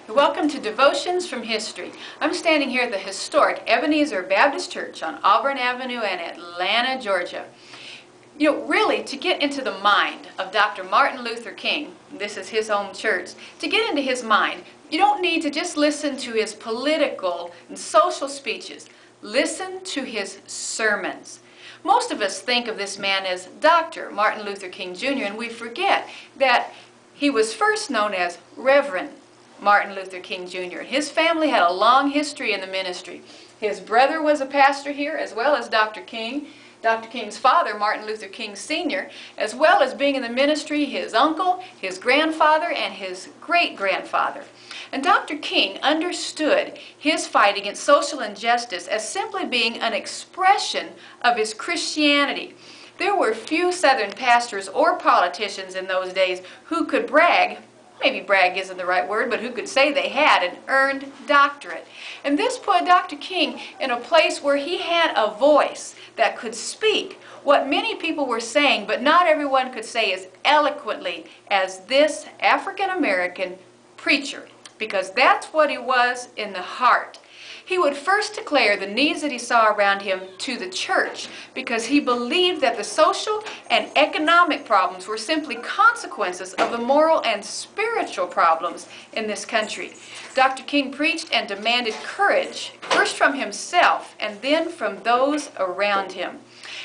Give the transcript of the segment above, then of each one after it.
Welcome to Devotions from History. I'm standing here at the historic Ebenezer Baptist Church on Auburn Avenue in Atlanta, Georgia. You know, really, to get into the mind of Dr. Martin Luther King, this is his home church, to get into his mind, you don't need to just listen to his political and social speeches. Listen to his sermons. Most of us think of this man as Dr. Martin Luther King Jr., and we forget that he was first known as Reverend Martin Luther King Jr. His family had a long history in the ministry. His brother was a pastor here, as well as Dr. King. Dr. King's father, Martin Luther King Sr., as well as being in the ministry, his uncle, his grandfather, and his great-grandfather. And Dr. King understood his fight against social injustice as simply being an expression of his Christianity. There were few Southern pastors or politicians in those days who could brag, maybe brag isn't the right word, but who could say they had an earned doctorate. And this put Dr. King in a place where he had a voice that could speak what many people were saying, but not everyone could say as eloquently as this African-American preacher, because that's what he was in the heart. He would first declare the needs that he saw around him to the church because he believed that the social and economic problems were simply consequences of the moral and spiritual problems in this country. Dr. King preached and demanded courage, first from himself and then from those around him.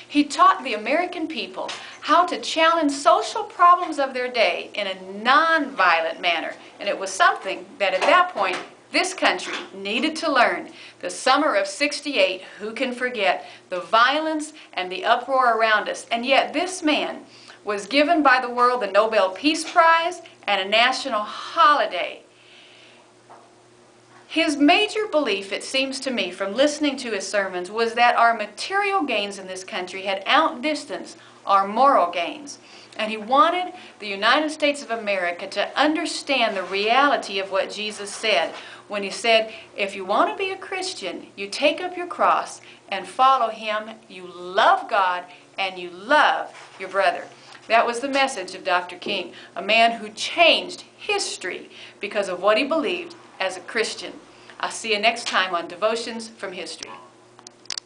He taught the American people how to challenge social problems of their day in a non-violent manner, and it was something that at that point this country needed to learn. The summer of '68, who can forget the violence and the uproar around us? And yet this man was given by the world the Nobel Peace Prize and a national holiday. His major belief, it seems to me, from listening to his sermons, was that our material gains in this country had outdistanced our moral gains. And he wanted the United States of America to understand the reality of what Jesus said when he said, if you want to be a Christian, you take up your cross and follow him. You love God and you love your brother. That was the message of Dr. King, a man who changed history because of what he believed as a Christian. I'll see you next time on Devotions from History.